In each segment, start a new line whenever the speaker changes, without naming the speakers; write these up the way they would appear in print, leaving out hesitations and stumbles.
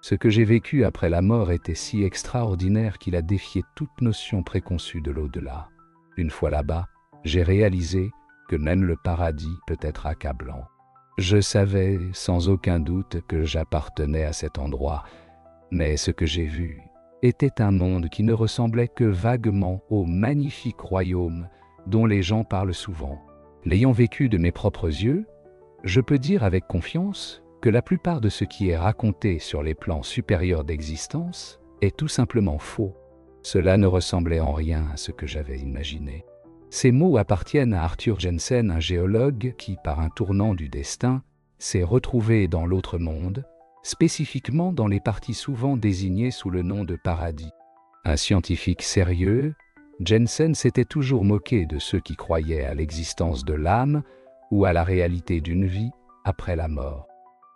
Ce que j'ai vécu après la mort était si extraordinaire qu'il a défié toute notion préconçue de l'au-delà. Une fois là-bas, j'ai réalisé que même le paradis peut être accablant. Je savais sans aucun doute que j'appartenais à cet endroit, mais ce que j'ai vu était un monde qui ne ressemblait que vaguement au magnifique royaume dont les gens parlent souvent. L'ayant vécu de mes propres yeux, je peux dire avec confiance que la plupart de ce qui est raconté sur les plans supérieurs d'existence est tout simplement faux. Cela ne ressemblait en rien à ce que j'avais imaginé. Ces mots appartiennent à Arthur Jensen, un géologue qui, par un tournant du destin, s'est retrouvé dans l'autre monde, spécifiquement dans les parties souvent désignées sous le nom de paradis. Un scientifique sérieux, Jensen s'était toujours moqué de ceux qui croyaient à l'existence de l'âme ou à la réalité d'une vie après la mort.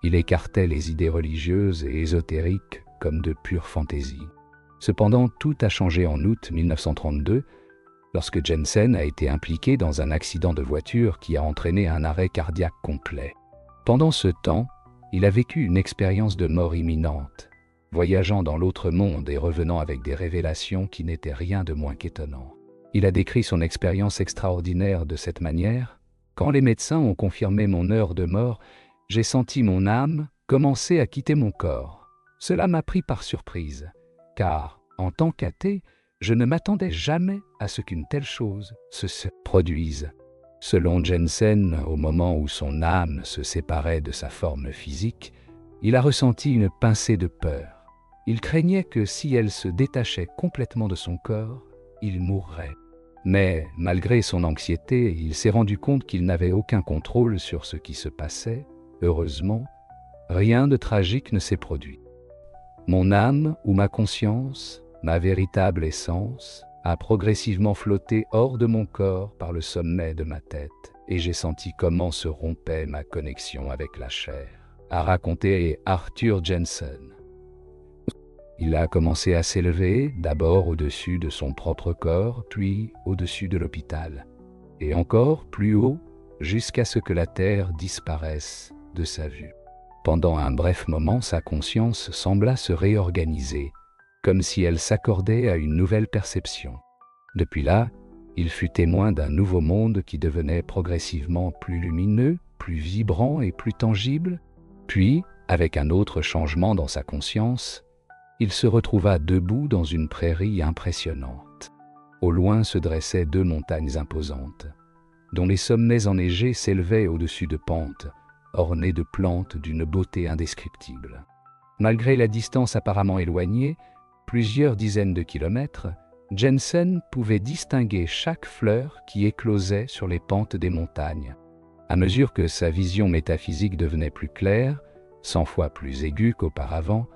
Il écartait les idées religieuses et ésotériques comme de pure fantaisie. Cependant, tout a changé en août 1932, lorsque Jensen a été impliqué dans un accident de voiture qui a entraîné un arrêt cardiaque complet. Pendant ce temps, il a vécu une expérience de mort imminente, voyageant dans l'autre monde et revenant avec des révélations qui n'étaient rien de moins qu'étonnantes. Il a décrit son expérience extraordinaire de cette manière. Quand les médecins ont confirmé mon heure de mort, j'ai senti mon âme commencer à quitter mon corps. Cela m'a pris par surprise, car, en tant qu'athée, je ne m'attendais jamais à ce qu'une telle chose se produise. Selon Jensen, au moment où son âme se séparait de sa forme physique, il a ressenti une pincée de peur. Il craignait que si elle se détachait complètement de son corps, il mourrait. Mais, malgré son anxiété, il s'est rendu compte qu'il n'avait aucun contrôle sur ce qui se passait. Heureusement, rien de tragique ne s'est produit. Mon âme ou ma conscience, ma véritable essence, a progressivement flotté hors de mon corps par le sommet de ma tête, et j'ai senti comment se rompait ma connexion avec la chair, a raconté Arthur Jensen. Il a commencé à s'élever, d'abord au-dessus de son propre corps, puis au-dessus de l'hôpital, et encore plus haut, jusqu'à ce que la terre disparaisse de sa vue. Pendant un bref moment, sa conscience sembla se réorganiser, comme si elle s'accordait à une nouvelle perception. Depuis là, il fut témoin d'un nouveau monde qui devenait progressivement plus lumineux, plus vibrant et plus tangible. Puis, avec un autre changement dans sa conscience, il se retrouva debout dans une prairie impressionnante. Au loin se dressaient deux montagnes imposantes, dont les sommets enneigés s'élevaient au-dessus de pentes, ornées de plantes d'une beauté indescriptible. Malgré la distance apparemment éloignée, plusieurs dizaines de kilomètres, Jensen pouvait distinguer chaque fleur qui éclosait sur les pentes des montagnes. À mesure que sa vision métaphysique devenait plus claire, 100 fois plus aiguë qu'auparavant,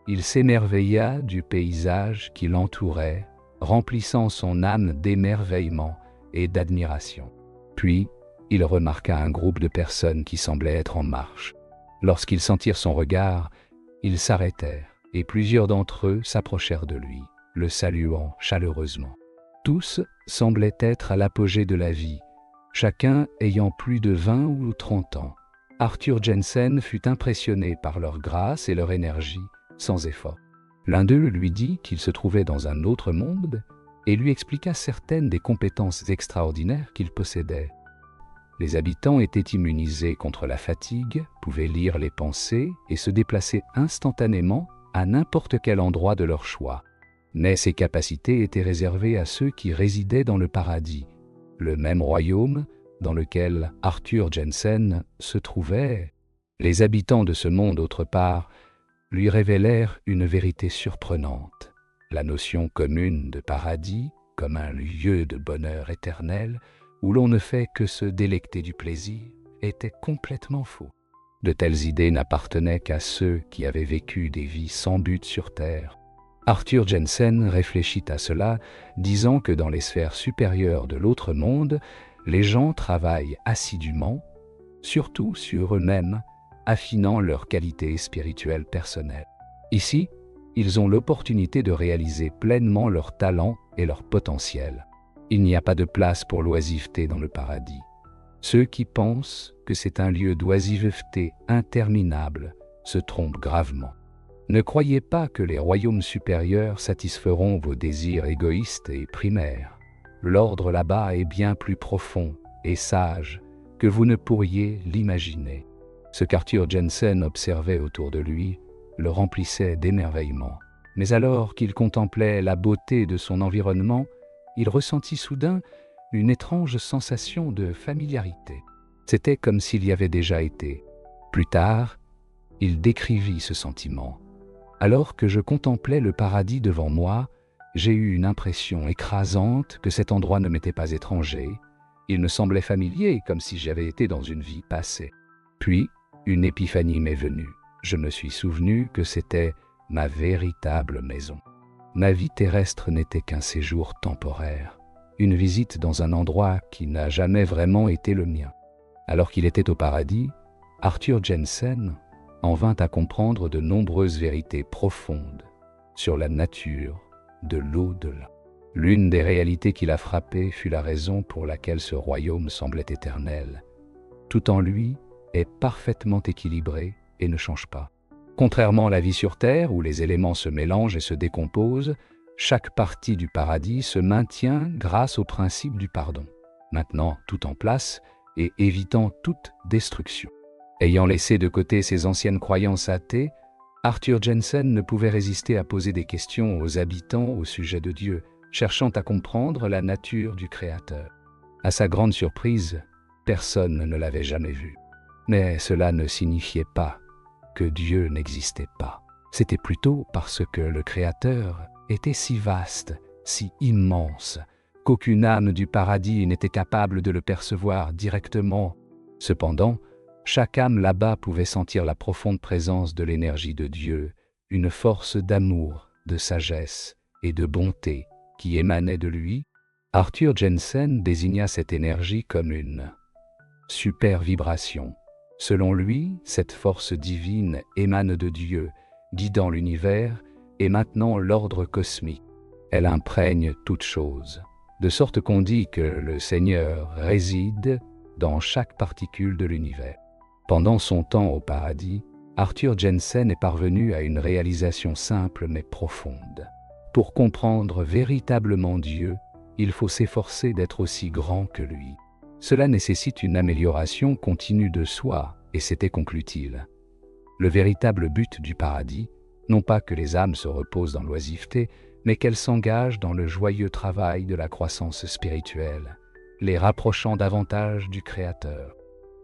il s'émerveilla du paysage qui l'entourait, remplissant son âme d'émerveillement et d'admiration. Puis, il remarqua un groupe de personnes qui semblaient être en marche. Lorsqu'ils sentirent son regard, ils s'arrêtèrent, et plusieurs d'entre eux s'approchèrent de lui, le saluant chaleureusement. Tous semblaient être à l'apogée de la vie, chacun ayant plus de 20 ou 30 ans. Arthur Jensen fut impressionné par leur grâce et leur énergie, sans effort. L'un d'eux lui dit qu'il se trouvait dans un autre monde et lui expliqua certaines des compétences extraordinaires qu'il possédait. Les habitants étaient immunisés contre la fatigue, pouvaient lire les pensées et se déplacer instantanément à n'importe quel endroit de leur choix. Mais ces capacités étaient réservées à ceux qui résidaient dans le paradis, le même royaume dans lequel Arthur Jensen se trouvait. Les habitants de ce monde, autre part, lui révélèrent une vérité surprenante. La notion commune de paradis, comme un lieu de bonheur éternel, où l'on ne fait que se délecter du plaisir, était complètement faux. De telles idées n'appartenaient qu'à ceux qui avaient vécu des vies sans but sur terre. Arthur Jensen réfléchit à cela, disant que dans les sphères supérieures de l'autre monde, les gens travaillent assidûment, surtout sur eux-mêmes, affinant leurs qualités spirituelles personnelles. Ici, ils ont l'opportunité de réaliser pleinement leurs talents et leur potentiel. Il n'y a pas de place pour l'oisiveté dans le paradis. Ceux qui pensent que c'est un lieu d'oisiveté interminable se trompent gravement. Ne croyez pas que les royaumes supérieurs satisferont vos désirs égoïstes et primaires. L'ordre là-bas est bien plus profond et sage que vous ne pourriez l'imaginer. Ce qu'Arthur Jensen observait autour de lui le remplissait d'émerveillement. Mais alors qu'il contemplait la beauté de son environnement, il ressentit soudain une étrange sensation de familiarité. C'était comme s'il y avait déjà été. Plus tard, il décrivit ce sentiment. Alors que je contemplais le paradis devant moi, j'ai eu une impression écrasante que cet endroit ne m'était pas étranger. Il me semblait familier, comme si j'avais été dans une vie passée. Puis, une épiphanie m'est venue. Je me suis souvenu que c'était ma véritable maison. Ma vie terrestre n'était qu'un séjour temporaire, une visite dans un endroit qui n'a jamais vraiment été le mien. Alors qu'il était au paradis, Arthur Jensen en vint à comprendre de nombreuses vérités profondes sur la nature de l'au-delà. L'une des réalités qui l'a frappé fut la raison pour laquelle ce royaume semblait éternel. Tout en lui est parfaitement équilibré et ne change pas. Contrairement à la vie sur Terre, où les éléments se mélangent et se décomposent, chaque partie du paradis se maintient grâce au principe du pardon, maintenant tout en place et évitant toute destruction. Ayant laissé de côté ses anciennes croyances athées, Arthur Jensen ne pouvait résister à poser des questions aux habitants au sujet de Dieu, cherchant à comprendre la nature du Créateur. À sa grande surprise, personne ne l'avait jamais vu. Mais cela ne signifiait pas que Dieu n'existait pas. C'était plutôt parce que le Créateur était si vaste, si immense, qu'aucune âme du paradis n'était capable de le percevoir directement. Cependant, chaque âme là-bas pouvait sentir la profonde présence de l'énergie de Dieu, une force d'amour, de sagesse et de bonté qui émanait de lui. Arthur Jensen désigna cette énergie comme une super vibration. Selon lui, cette force divine émane de Dieu, guidant l'univers et maintenant l'ordre cosmique. Elle imprègne toute chose, de sorte qu'on dit que le Seigneur réside dans chaque particule de l'univers. Pendant son temps au paradis, Arthur Jensen est parvenu à une réalisation simple mais profonde. Pour comprendre véritablement Dieu, il faut s'efforcer d'être aussi grand que lui. Cela nécessite une amélioration continue de soi, et c'était, conclut-il, le véritable but du paradis, non pas que les âmes se reposent dans l'oisiveté, mais qu'elles s'engagent dans le joyeux travail de la croissance spirituelle, les rapprochant davantage du Créateur.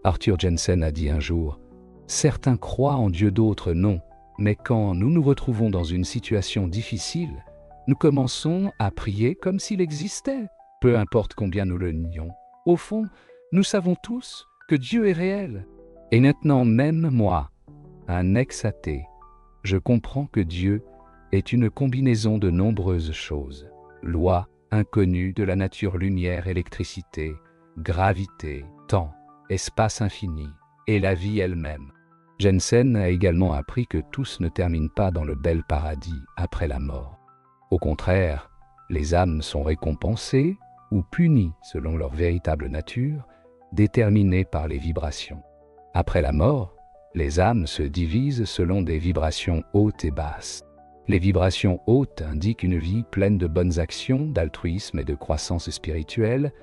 Arthur Jensen a dit un jour « Certains croient en Dieu, d'autres non, mais quand nous nous retrouvons dans une situation difficile, nous commençons à prier comme s'il existait, peu importe combien nous le nions. Au fond, nous savons tous que Dieu est réel. Et maintenant, même moi, un ex-athée, je comprends que Dieu est une combinaison de nombreuses choses. Lois inconnues de la nature, lumière, électricité, gravité, temps, espace infini et la vie elle-même. Jensen a également appris que tous ne terminent pas dans le bel paradis après la mort. Au contraire, les âmes sont récompensées ou punies selon leur véritable nature, déterminée par les vibrations. Après la mort, les âmes se divisent selon des vibrations hautes et basses. Les vibrations hautes indiquent une vie pleine de bonnes actions, d'altruisme et de croissance spirituelle,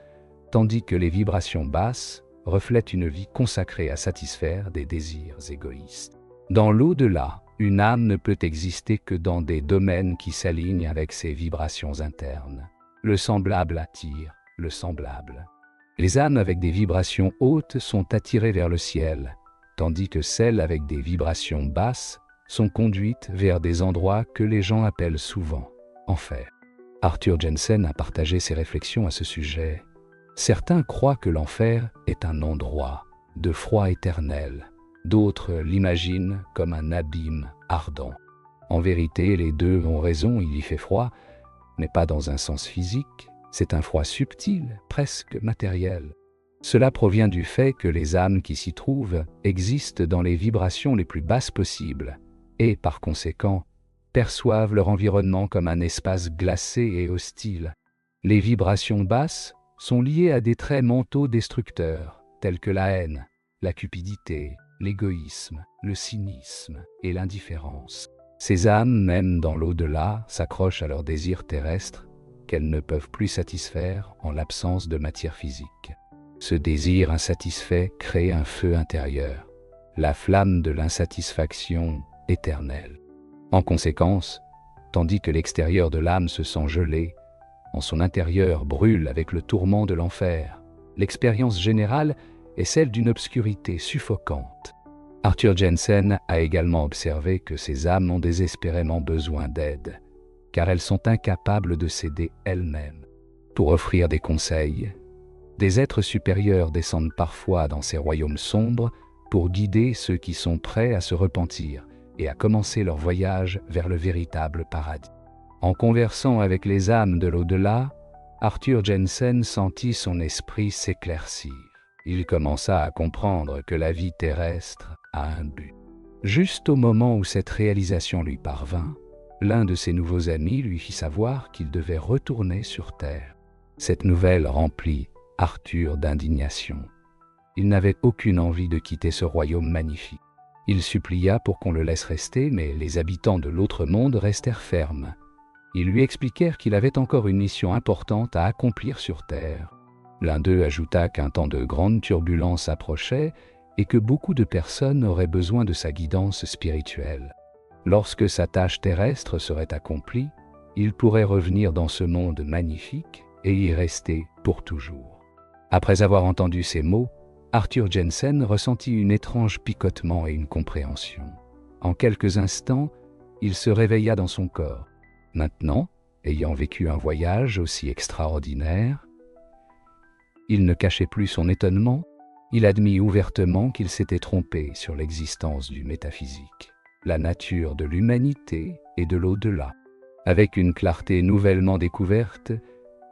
tandis que les vibrations basses reflètent une vie consacrée à satisfaire des désirs égoïstes. Dans l'au-delà, une âme ne peut exister que dans des domaines qui s'alignent avec ses vibrations internes. Le semblable attire le semblable. Les âmes avec des vibrations hautes sont attirées vers le ciel, tandis que celles avec des vibrations basses sont conduites vers des endroits que les gens appellent souvent enfer. Arthur Jensen a partagé ses réflexions à ce sujet. Certains croient que l'enfer est un endroit de froid éternel. D'autres l'imaginent comme un abîme ardent. En vérité, les deux ont raison, il y fait froid, mais pas dans un sens physique. C'est un froid subtil, presque matériel. Cela provient du fait que les âmes qui s'y trouvent existent dans les vibrations les plus basses possibles et, par conséquent, perçoivent leur environnement comme un espace glacé et hostile. Les vibrations basses sont liées à des traits mentaux destructeurs, tels que la haine, la cupidité, l'égoïsme, le cynisme et l'indifférence. Ces âmes, même dans l'au-delà, s'accrochent à leurs désirs terrestres qu'elles ne peuvent plus satisfaire en l'absence de matière physique. Ce désir insatisfait crée un feu intérieur, la flamme de l'insatisfaction éternelle. En conséquence, tandis que l'extérieur de l'âme se sent gelé, en son intérieur brûle avec le tourment de l'enfer, l'expérience générale est celle d'une obscurité suffocante. Arthur Jensen a également observé que ces âmes ont désespérément besoin d'aide, car elles sont incapables de s'aider elles-mêmes. Pour offrir des conseils, des êtres supérieurs descendent parfois dans ces royaumes sombres pour guider ceux qui sont prêts à se repentir et à commencer leur voyage vers le véritable paradis. En conversant avec les âmes de l'au-delà, Arthur Jensen sentit son esprit s'éclaircir. Il commença à comprendre que la vie terrestre a un but. Juste au moment où cette réalisation lui parvint, l'un de ses nouveaux amis lui fit savoir qu'il devait retourner sur Terre. Cette nouvelle remplit Arthur d'indignation. Il n'avait aucune envie de quitter ce royaume magnifique. Il supplia pour qu'on le laisse rester, mais les habitants de l'autre monde restèrent fermes. Ils lui expliquèrent qu'il avait encore une mission importante à accomplir sur Terre. L'un d'eux ajouta qu'un temps de grande turbulence approchait et que beaucoup de personnes auraient besoin de sa guidance spirituelle. Lorsque sa tâche terrestre serait accomplie, il pourrait revenir dans ce monde magnifique et y rester pour toujours. Après avoir entendu ces mots, Arthur Jensen ressentit un étrange picotement et une compréhension. En quelques instants, il se réveilla dans son corps. Maintenant, ayant vécu un voyage aussi extraordinaire, il ne cachait plus son étonnement, il admit ouvertement qu'il s'était trompé sur l'existence du métaphysique, la nature de l'humanité et de l'au-delà. Avec une clarté nouvellement découverte,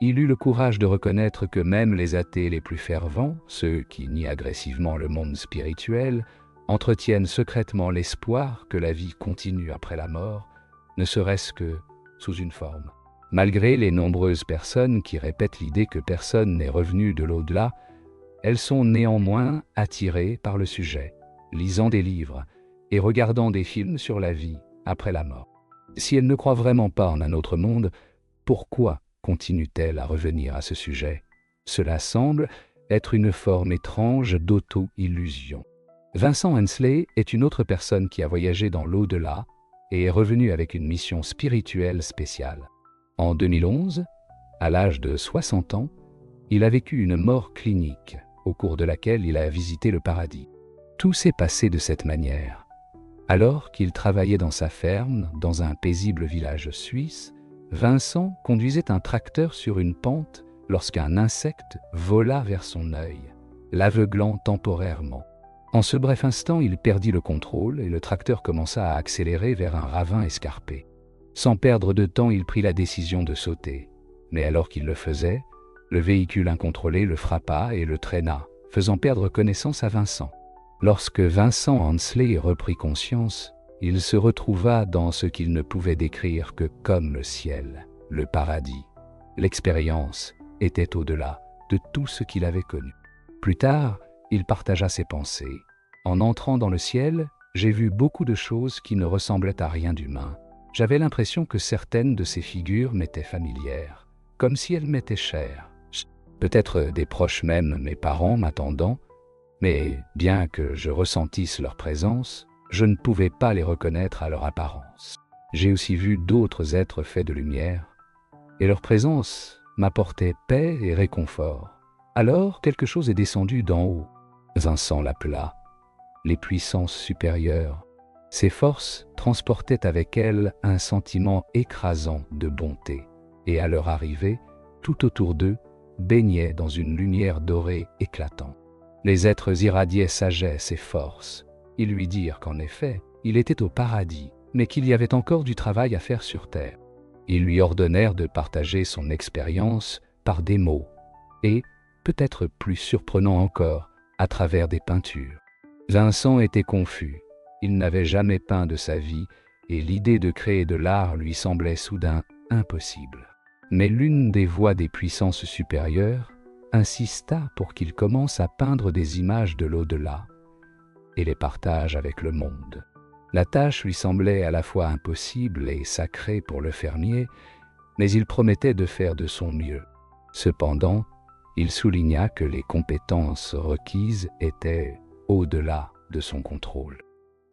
il eut le courage de reconnaître que même les athées les plus fervents, ceux qui nient agressivement le monde spirituel, entretiennent secrètement l'espoir que la vie continue après la mort, ne serait-ce que sous une forme. Malgré les nombreuses personnes qui répètent l'idée que personne n'est revenu de l'au-delà, elles sont néanmoins attirées par le sujet, lisant des livres et regardant des films sur la vie après la mort. Si elles ne croient vraiment pas en un autre monde, pourquoi continuent-elles à revenir à ce sujet? Cela semble être une forme étrange d'auto-illusion. Vincent Hensley est une autre personne qui a voyagé dans l'au-delà et est revenu avec une mission spirituelle spéciale. En 2011, à l'âge de 60 ans, il a vécu une mort clinique, au cours de laquelle il a visité le paradis. Tout s'est passé de cette manière. Alors qu'il travaillait dans sa ferme, dans un paisible village suisse, Vincent conduisait un tracteur sur une pente lorsqu'un insecte vola vers son œil, l'aveuglant temporairement. En ce bref instant, il perdit le contrôle et le tracteur commença à accélérer vers un ravin escarpé. Sans perdre de temps, il prit la décision de sauter. Mais alors qu'il le faisait, le véhicule incontrôlé le frappa et le traîna, faisant perdre connaissance à Vincent. Lorsque Vincent Hensley reprit conscience, il se retrouva dans ce qu'il ne pouvait décrire que comme le ciel, le paradis. L'expérience était au-delà de tout ce qu'il avait connu. Plus tard, il partagea ses pensées. En entrant dans le ciel, j'ai vu beaucoup de choses qui ne ressemblaient à rien d'humain. J'avais l'impression que certaines de ces figures m'étaient familières, comme si elles m'étaient chères. Peut-être des proches même, mes parents m'attendant, mais bien que je ressentisse leur présence, je ne pouvais pas les reconnaître à leur apparence. J'ai aussi vu d'autres êtres faits de lumière, et leur présence m'apportait paix et réconfort. Alors, quelque chose est descendu d'en haut. Vincent l'appela les puissances supérieures. Ces forces transportaient avec elles un sentiment écrasant de bonté, et à leur arrivée, tout autour d'eux, baignait dans une lumière dorée éclatante. Les êtres irradiaient sagesse et force. Ils lui dirent qu'en effet, il était au paradis, mais qu'il y avait encore du travail à faire sur terre. Ils lui ordonnèrent de partager son expérience par des mots, et, peut-être plus surprenant encore, à travers des peintures. Vincent était confus. Il n'avait jamais peint de sa vie, et l'idée de créer de l'art lui semblait soudain impossible. Mais l'une des voix des puissances supérieures insista pour qu'il commence à peindre des images de l'au-delà et les partage avec le monde. La tâche lui semblait à la fois impossible et sacrée pour le fermier, mais il promettait de faire de son mieux. Cependant, il souligna que les compétences requises étaient au-delà de son contrôle.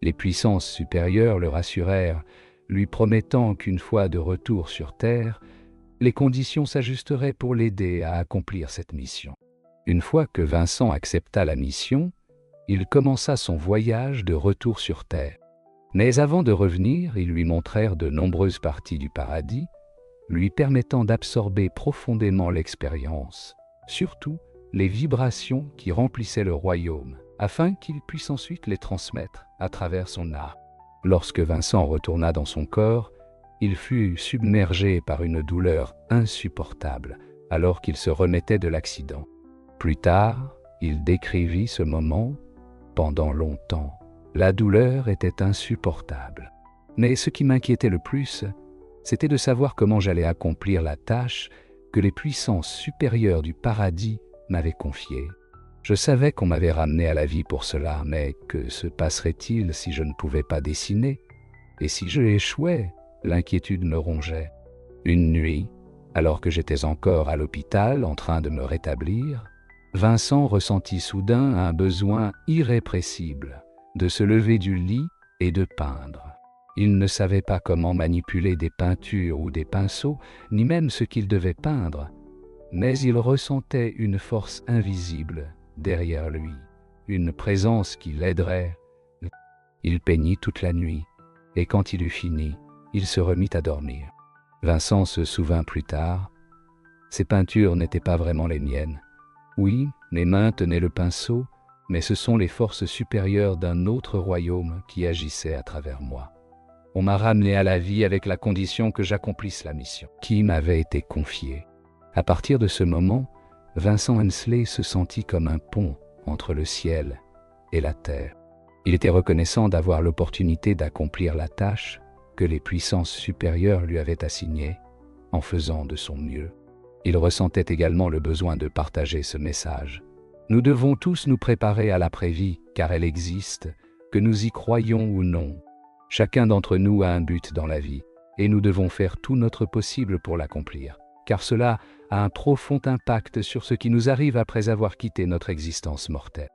Les puissances supérieures le rassurèrent, lui promettant qu'une fois de retour sur Terre, les conditions s'ajusteraient pour l'aider à accomplir cette mission. Une fois que Vincent accepta la mission, il commença son voyage de retour sur Terre. Mais avant de revenir, ils lui montrèrent de nombreuses parties du paradis, lui permettant d'absorber profondément l'expérience, surtout les vibrations qui remplissaient le royaume, afin qu'il puisse ensuite les transmettre à travers son art. Lorsque Vincent retourna dans son corps, il fut submergé par une douleur insupportable alors qu'il se remettait de l'accident. Plus tard, il décrivit ce moment pendant longtemps. La douleur était insupportable. Mais ce qui m'inquiétait le plus, c'était de savoir comment j'allais accomplir la tâche que les puissances supérieures du paradis m'avaient confiée. Je savais qu'on m'avait ramené à la vie pour cela, mais que se passerait-il si je ne pouvais pas dessiner? Et si je échouais, l'inquiétude me rongeait. Une nuit, alors que j'étais encore à l'hôpital en train de me rétablir, Vincent ressentit soudain un besoin irrépressible de se lever du lit et de peindre. Il ne savait pas comment manipuler des peintures ou des pinceaux, ni même ce qu'il devait peindre, mais il ressentait une force invisible derrière lui, une présence qui l'aiderait. Il peignit toute la nuit, et quand il eut fini, il se remit à dormir. Vincent se souvint plus tard, ces peintures n'étaient pas vraiment les miennes. Oui, mes mains tenaient le pinceau, mais ce sont les forces supérieures d'un autre royaume qui agissaient à travers moi. On m'a ramené à la vie avec la condition que j'accomplisse la mission qui m'avait été confiée. À partir de ce moment, Vincent Hensley se sentit comme un pont entre le ciel et la terre. Il était reconnaissant d'avoir l'opportunité d'accomplir la tâche que les puissances supérieures lui avaient assignée en faisant de son mieux. Il ressentait également le besoin de partager ce message. Nous devons tous nous préparer à l'après-vie, car elle existe, que nous y croyions ou non. Chacun d'entre nous a un but dans la vie, et nous devons faire tout notre possible pour l'accomplir, car cela a un profond impact sur ce qui nous arrive après avoir quitté notre existence mortelle.